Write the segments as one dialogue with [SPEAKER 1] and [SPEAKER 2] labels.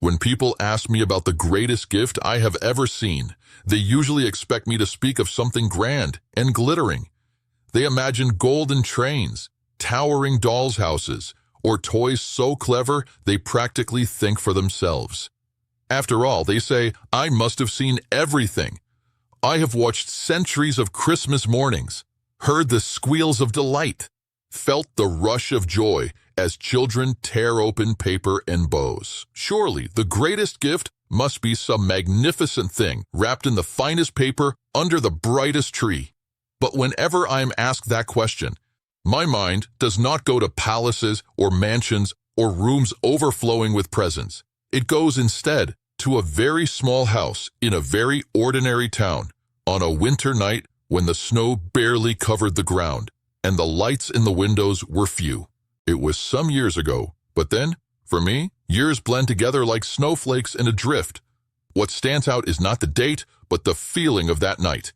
[SPEAKER 1] When people ask me about the greatest gift I have ever seen, they usually expect me to speak of something grand and glittering. They imagine golden trains, towering dolls' houses, or toys so clever they practically think for themselves. After all, they say, I must have seen everything. I have watched centuries of Christmas mornings, heard the squeals of delight, felt the rush of joy as children tear open paper and bows. Surely, the greatest gift must be some magnificent thing wrapped in the finest paper under the brightest tree. But whenever I am asked that question, my mind does not go to palaces or mansions or rooms overflowing with presents. It goes instead to a very small house in a very ordinary town on a winter night when the snow barely covered the ground and the lights in the windows were few. It was some years ago, but then, for me, years blend together like snowflakes in a drift. What stands out is not the date, but the feeling of that night.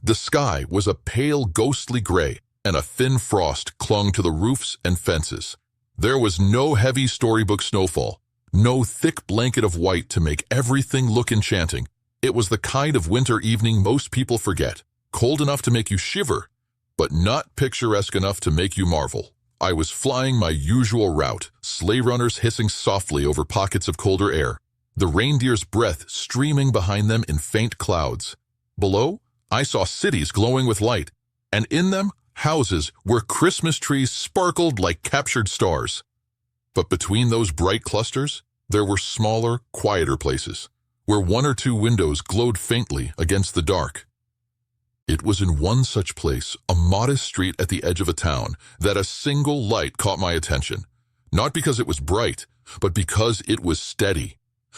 [SPEAKER 1] The sky was a pale, ghostly gray, and a thin frost clung to the roofs and fences. There was no heavy storybook snowfall, no thick blanket of white to make everything look enchanting. It was the kind of winter evening most people forget, cold enough to make you shiver, but not picturesque enough to make you marvel. I was flying my usual route, sleigh runners hissing softly over pockets of colder air, the reindeer's breath streaming behind them in faint clouds. Below, I saw cities glowing with light, and in them, houses where Christmas trees sparkled like captured stars. But between those bright clusters, there were smaller, quieter places, where one or two windows glowed faintly against the dark. It was in one such place, a modest street at the edge of a town, that a single light caught my attention. Not because it was bright, but because it was steady.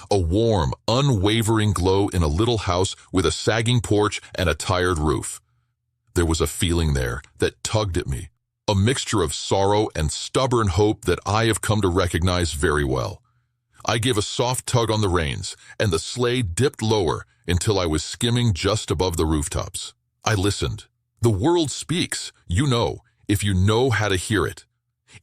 [SPEAKER 1] A warm, unwavering glow in a little house with a sagging porch and a tired roof. There was a feeling there that tugged at me, a mixture of sorrow and stubborn hope that I have come to recognize very well. I gave a soft tug on the reins, and the sleigh dipped lower until I was skimming just above the rooftops. I listened. The world speaks, you know, if you know how to hear it.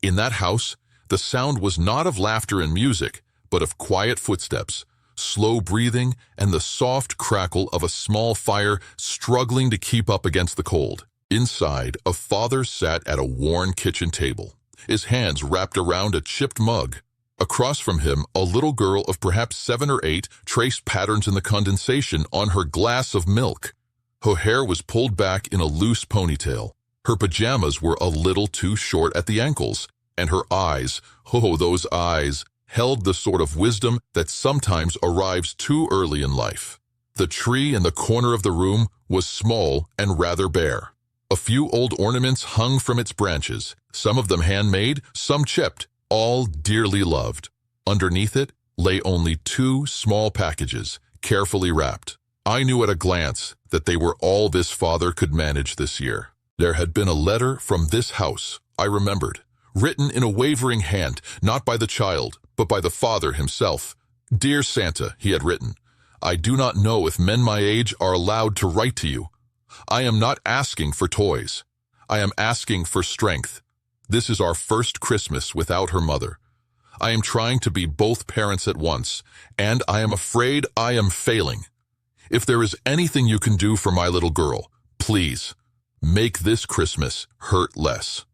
[SPEAKER 1] In that house, the sound was not of laughter and music, but of quiet footsteps, slow breathing, and the soft crackle of a small fire struggling to keep up against the cold. Inside, a father sat at a worn kitchen table, his hands wrapped around a chipped mug. Across from him, a little girl of perhaps 7 or 8 traced patterns in the condensation on her glass of milk. Her hair was pulled back in a loose ponytail. Her pajamas were a little too short at the ankles, and her eyes, oh, those eyes, held the sort of wisdom that sometimes arrives too early in life. The tree in the corner of the room was small and rather bare. A few old ornaments hung from its branches, some of them handmade, some chipped, all dearly loved. Underneath it lay only 2 small packages, carefully wrapped. I knew at a glance that they were all this father could manage this year. There had been a letter from this house, I remembered, written in a wavering hand, not by the child, but by the father himself. Dear Santa, he had written, I do not know if men my age are allowed to write to you. I am not asking for toys. I am asking for strength. This is our first Christmas without her mother. I am trying to be both parents at once, and I am afraid I am failing. If there is anything you can do for my little girl, please, make this Christmas hurt less.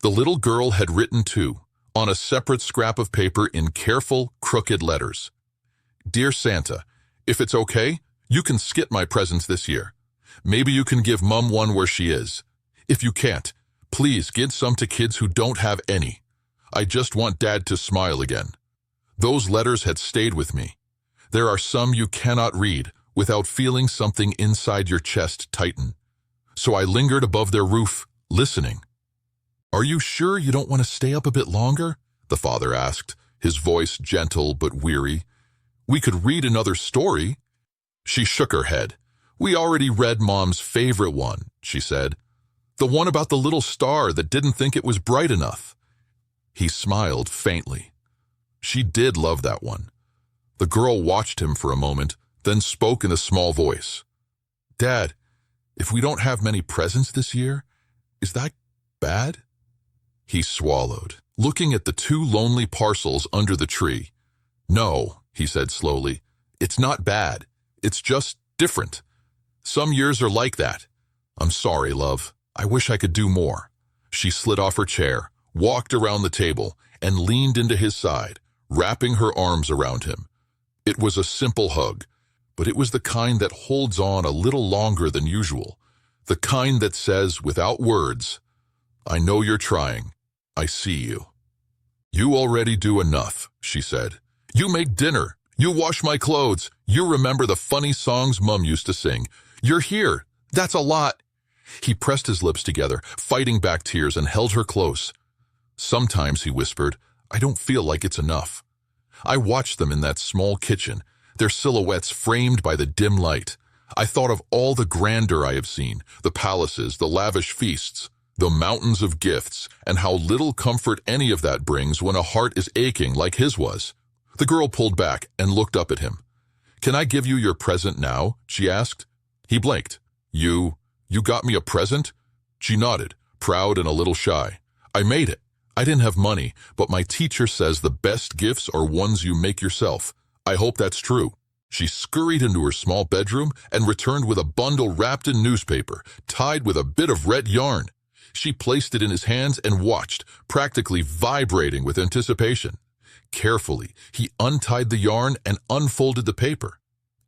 [SPEAKER 1] The little girl had written too, on a separate scrap of paper in careful, crooked letters. Dear Santa, if it's okay, you can skip my presents this year. Maybe you can give Mum one where she is. If you can't, please give some to kids who don't have any. I just want Dad to smile again. Those letters had stayed with me. There are some you cannot read without feeling something inside your chest tighten. So I lingered above their roof, listening. Are you sure you don't want to stay up a bit longer? The father asked, his voice gentle but weary. We could read another story. She shook her head. We already read Mom's favorite one, she said. The one about the little star that didn't think it was bright enough. He smiled faintly. She did love that one. The girl watched him for a moment, then spoke in a small voice. Dad, if we don't have many presents this year, is that bad? He swallowed, looking at the 2 lonely parcels under the tree. No, he said slowly. It's not bad. It's just different. Some years are like that. I'm sorry, love. I wish I could do more. She slid off her chair, walked around the table, and leaned into his side, wrapping her arms around him. It was a simple hug, but it was the kind that holds on a little longer than usual. The kind that says, without words, I know you're trying. I see you. You already do enough, she said. You make dinner. You wash my clothes. You remember the funny songs Mum used to sing. You're here. That's a lot. He pressed his lips together, fighting back tears, and held her close. Sometimes, he whispered, I don't feel like it's enough. I watched them in that small kitchen, their silhouettes framed by the dim light. I thought of all the grandeur I have seen, the palaces, the lavish feasts, the mountains of gifts, and how little comfort any of that brings when a heart is aching like his was. The girl pulled back and looked up at him. Can I give you your present now? She asked. He blinked. You got me a present? She nodded, proud and a little shy. I made it. I didn't have money, but my teacher says the best gifts are ones you make yourself. I hope that's true. She scurried into her small bedroom and returned with a bundle wrapped in newspaper, tied with a bit of red yarn. She placed it in his hands and watched, practically vibrating with anticipation. Carefully, he untied the yarn and unfolded the paper.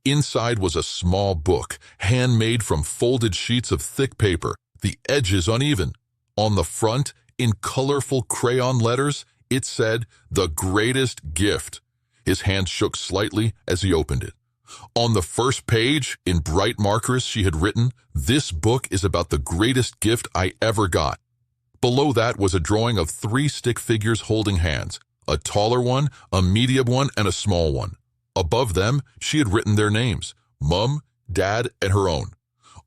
[SPEAKER 1] Inside was a small book, handmade from folded sheets of thick paper, the edges uneven. On the front, in colorful crayon letters, it said, The Greatest Gift. His hand shook slightly as he opened it. On the first page, in bright markers, she had written, This book is about the greatest gift I ever got. Below that was a drawing of 3 stick figures holding hands, a taller one, a medium one, and a small one. Above them, she had written their names, Mum, Dad, and her own.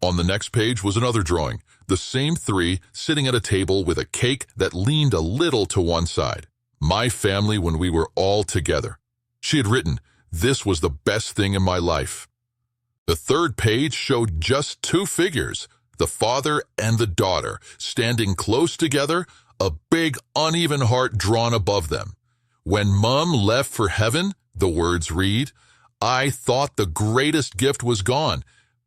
[SPEAKER 1] On the next page was another drawing, the same 3 sitting at a table with a cake that leaned a little to one side. My family when we were all together. She had written, This was the best thing in my life. The third page showed just 2 figures, the father and the daughter, standing close together, a big uneven heart drawn above them. When Mum left for heaven, the words read, I thought the greatest gift was gone,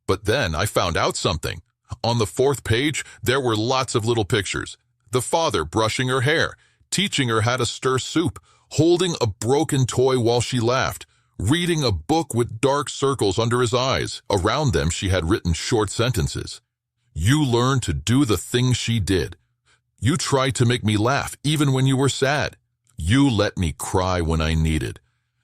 [SPEAKER 1] but then I found out something. On the 4th page, there were lots of little pictures. The father brushing her hair, teaching her how to stir soup, holding a broken toy while she laughed, reading a book with dark circles under his eyes. Around them she had written short sentences. You learned to do the things she did. You tried to make me laugh even when you were sad. You let me cry when I needed.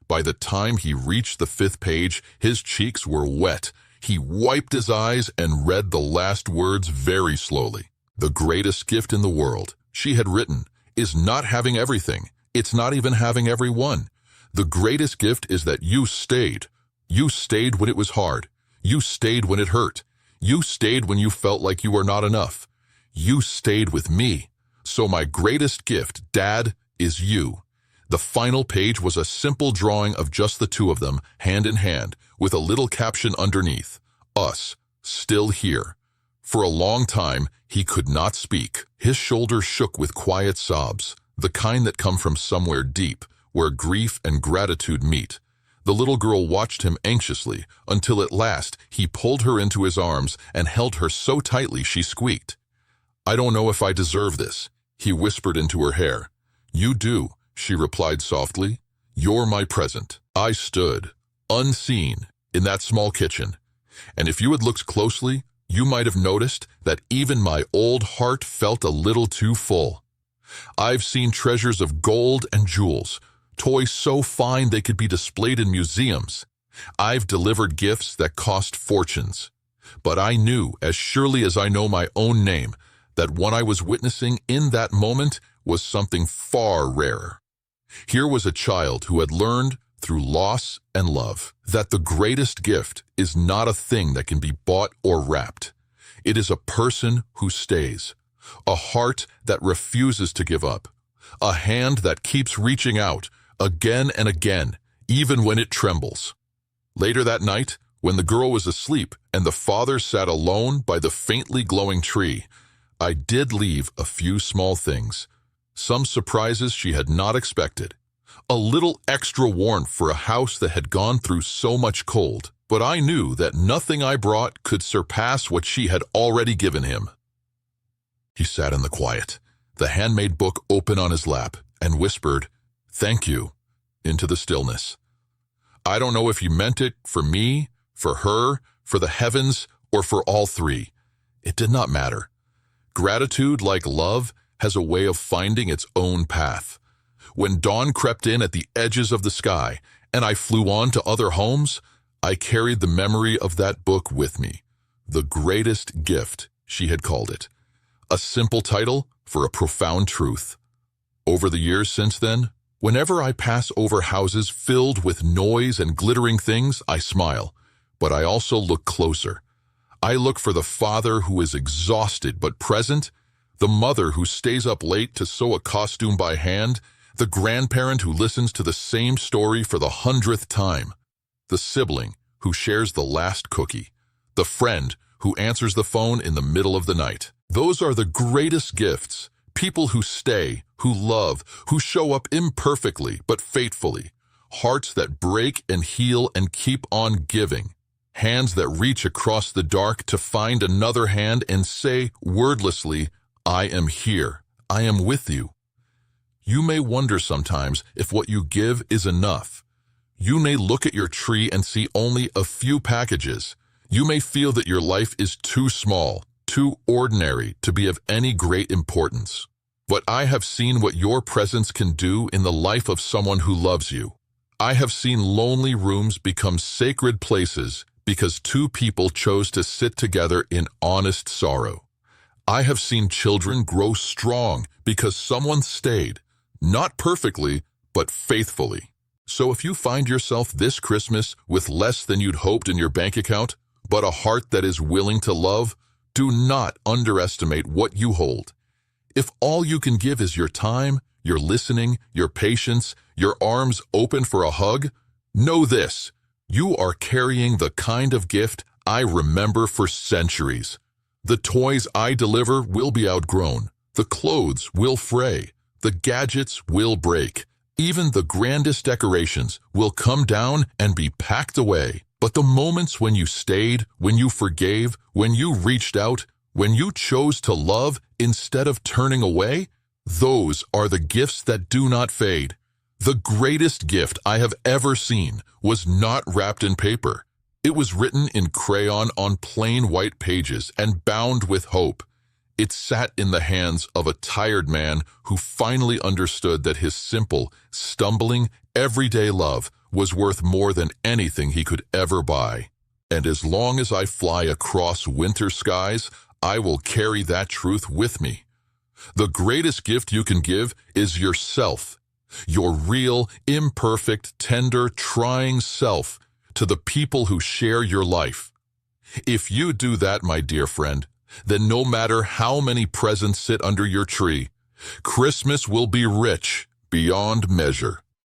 [SPEAKER 1] By the time he reached the 5th page, his cheeks were wet. He wiped his eyes and read the last words very slowly. The greatest gift in the world, she had written, is not having everything. It's not even having everyone. The greatest gift is that you stayed. You stayed when it was hard. You stayed when it hurt. You stayed when you felt like you were not enough. You stayed with me. So my greatest gift, Dad, is you. The final page was a simple drawing of just the 2 of them, hand in hand, with a little caption underneath, Us, still here. For a long time, he could not speak. His shoulders shook with quiet sobs, the kind that come from somewhere deep, where grief and gratitude meet. The little girl watched him anxiously, until at last he pulled her into his arms and held her so tightly she squeaked. I don't know if I deserve this, he whispered into her hair. You do, she replied softly. You're my present. I stood, unseen, in that small kitchen, and if you had looked closely, you might have noticed that even my old heart felt a little too full. I've seen treasures of gold and jewels, toys so fine they could be displayed in museums. I've delivered gifts that cost fortunes. But I knew, as surely as I know my own name, that what I was witnessing in that moment was something far rarer. Here was a child who had learned, through loss and love, that the greatest gift is not a thing that can be bought or wrapped. It is a person who stays, a heart that refuses to give up, a hand that keeps reaching out again and again, even when it trembles. Later that night, when the girl was asleep and the father sat alone by the faintly glowing tree, I did leave a few small things, some surprises she had not expected. A little extra warmth for a house that had gone through so much cold, but I knew that nothing I brought could surpass what she had already given him. He sat in the quiet, the handmade book open on his lap, and whispered, "Thank you," into the stillness. I don't know if he meant it for me, for her, for the heavens, or for all three. It did not matter. Gratitude, like love, has a way of finding its own path. When dawn crept in at the edges of the sky, and I flew on to other homes, I carried the memory of that book with me. The Greatest Gift, she had called it. A simple title for a profound truth. Over the years since then, whenever I pass over houses filled with noise and glittering things, I smile, but I also look closer. I look for the father who is exhausted but present, the mother who stays up late to sew a costume by hand, the grandparent who listens to the same story for the 100th time, the sibling who shares the last cookie, the friend who answers the phone in the middle of the night. Those are the greatest gifts, people who stay, who love, who show up imperfectly but faithfully, hearts that break and heal and keep on giving, hands that reach across the dark to find another hand and say wordlessly, "I am here, I am with you." You may wonder sometimes if what you give is enough. You may look at your tree and see only a few packages. You may feel that your life is too small, too ordinary to be of any great importance. But I have seen what your presence can do in the life of someone who loves you. I have seen lonely rooms become sacred places because two people chose to sit together in honest sorrow. I have seen children grow strong because someone stayed, not perfectly, but faithfully. So if you find yourself this Christmas with less than you'd hoped in your bank account, but a heart that is willing to love, do not underestimate what you hold. If all you can give is your time, your listening, your patience, your arms open for a hug, know this: you are carrying the kind of gift I remember for centuries. The toys I deliver will be outgrown. The clothes will fray. The gadgets will break. Even the grandest decorations will come down and be packed away. But the moments when you stayed, when you forgave, when you reached out, when you chose to love instead of turning away, those are the gifts that do not fade. The greatest gift I have ever seen was not wrapped in paper. It was written in crayon on plain white pages and bound with hope. It sat in the hands of a tired man who finally understood that his simple, stumbling, everyday love was worth more than anything he could ever buy. And as long as I fly across winter skies, I will carry that truth with me. The greatest gift you can give is yourself, your real, imperfect, tender, trying self to the people who share your life. If you do that, my dear friend, then no matter how many presents sit under your tree, Christmas will be rich beyond measure.